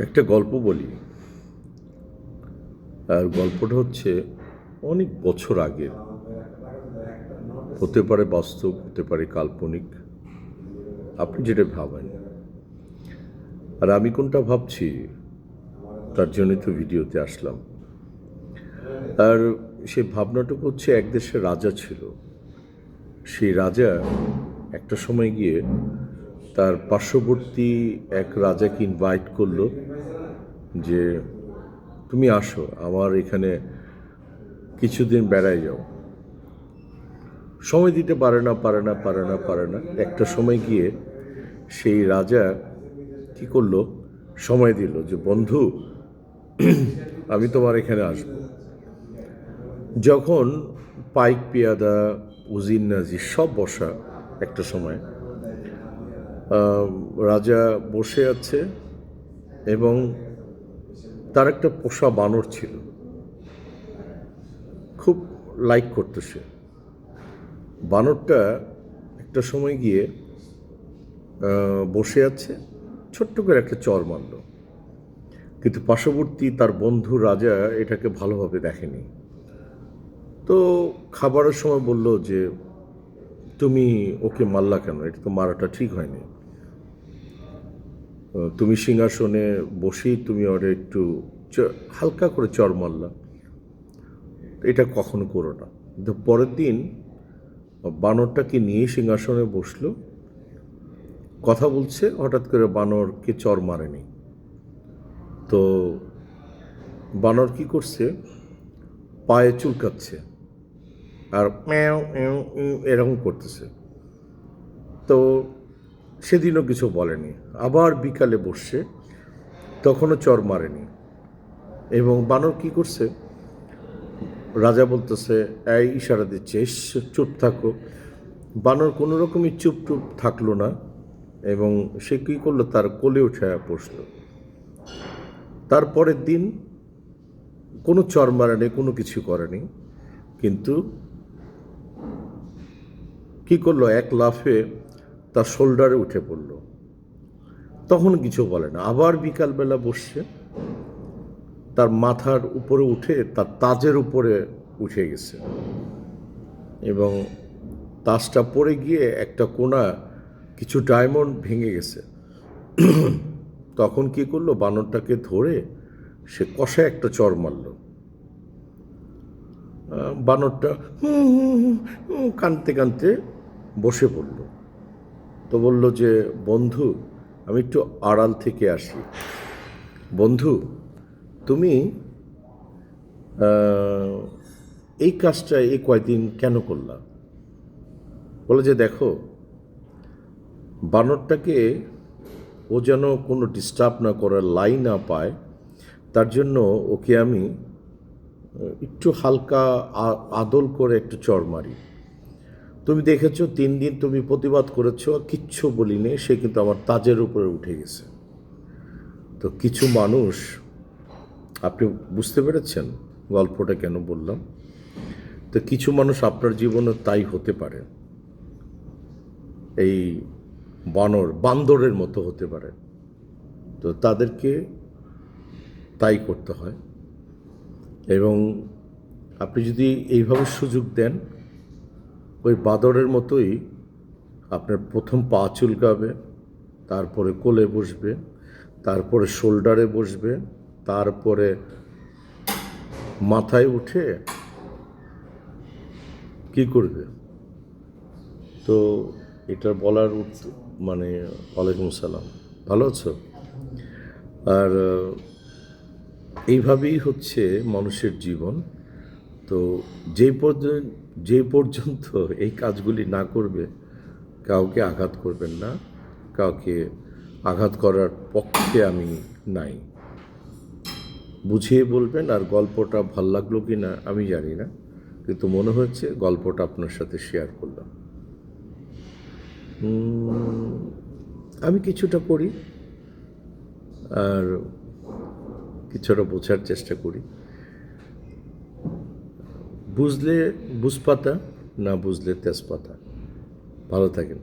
একটা গল্প বলি। আর গল্পটা হচ্ছে অনেক বছর আগের। হতে পারে বাস্তব, হতে পারে কাল্পনিক, আপনি যেটা ভাবেন। আর আমি কোনটা ভাবছি তার জন্যই তো ভিডিওতে আসলাম। আর সেই ভাবনাটুকু হচ্ছে, এক দেশের রাজা ছিল। সেই রাজা একটা সময় গিয়ে তার পার্শ্ববর্তী এক রাজাকে ইনভাইট করলো যে তুমি আসো আমার এখানে কিছুদিন বেড়ায় যাও। সময় দিতে পারে না। একটা সময় গিয়ে সেই রাজা কি করলো, সময় দিল যে বন্ধু আমি তোমার এখানে আসব। যখন পাইক পেয়াদা, উজির নাজির সব বসা একটা সময়, রাজা বসে আছে এবং তার একটা পোষা বানর ছিল, খুব লাইক করতো সে। বানরটা একটা সময় গিয়ে বসে আছে, ছোট্ট করে একটা চর মারল। কিন্তু পার্শ্ববর্তী তার বন্ধু রাজা এটাকে ভালোভাবে দেখেনি। তো খাবারের সময় বলল যে তুমি ওকে মারলা কেন, এটা তো মারাটা ঠিক হয়নি। তুমি সিংহাসনে বসেই তুমি ওরা একটু হালকা করে চর মারলা, এটা কখনো করো না। কিন্তু পরের দিন বানরটাকে নিয়ে সিংহাসনে বসলো, কথা বলছে, হঠাৎ করে বানরকে চর মারেনি। তো বানর কি করছে, পায়ে চুলকাচ্ছে আর ম্যাও ম্যাও এরকম করতেছে। তো সেদিনও কিছু বলেনি। আবার বিকালে বসছে, তখনও চর মারেনি। এবং বানর কি করছে, রাজা বলতেছে, এই ইশারা দিচ্ছে, চুপ থাকো। বানর কোনো রকমই চুপ থাকলো না এবং সে কী করলো, তার কোলে উঠে বসলো। তারপরের দিন কোনো চর মারেনি, কোনো কিছু করেনি, কিন্তু কি করলো, এক লাফে তার শোল্ডারে উঠে পড়ল। তখন কিছু বলে না। আবার বিকালবেলা বসছে, তার মাথার উপরে উঠে তার তাজের উপরে উঠে গেছে এবং তাজটা পড়ে গিয়ে একটা কোণা কিছু ডায়মন্ড ভেঙে গেছে। তখন কি করলো, বানরটাকে ধরে সে কষায় একটা চর মারল। বানরটা কাঁদতে কাঁদতে বসে পড়ল। তো বলল যে বন্ধু আমি একটু আড়াল থেকে আসি। বন্ধু তুমি এই কাজটা এই কয়দিন কেন করলা? বলে যে দেখো, বানরটাকে ও যেন কোনো ডিস্টার্ব না করার লাই না পায়, তার জন্য ওকে আমি একটু হালকা আদল করে একটু চর মারি। তুমি দেখেছো 3 দিন তুমি প্রতিবাদ করেছো, কিচ্ছু বলিনি, সে কিন্তু আমার তাজের উপরে উঠে গেছে। তো কিছু মানুষ, আপনি বুঝতে পেরেছেন গল্পটা কেন বললাম? তো কিছু মানুষ আপনার জীবনে তাই হতে পারে, এই বান্দরের মতো হতে পারে। তো তাদেরকে তাই করতে হয়। এবং আপনি যদি এইভাবে সুযোগ দেন, ওই বাঁদরের মতোই আপনার প্রথম পা চুলকাবে, তারপরে কোলে বসবে, তারপরে শোল্ডারে বসবে, তারপরে মাথায় উঠে কি করবে। তো এটা বলার মানে ওয়ালাইকুম সালাম, ভালো আছো? আর এইভাবেই হচ্ছে মানুষের জীবন। তো যে পর্যন্ত এই কাজগুলি না করবে, কাউকে আঘাত করবেন না, কাউকে আঘাত করার পক্ষে আমি নাই। বুঝিয়ে বলবেন। আর গল্পটা ভাল লাগলো কি না আমি জানি না, কিন্তু মনে হচ্ছে গল্পটা আপনার সাথে শেয়ার করলাম। আমি কিছুটা করি আর কিছুটা বোঝার চেষ্টা করি। বুঝলে বুঝপাতা, না বুঝলে তেজপাতা। ভালো থাকেন।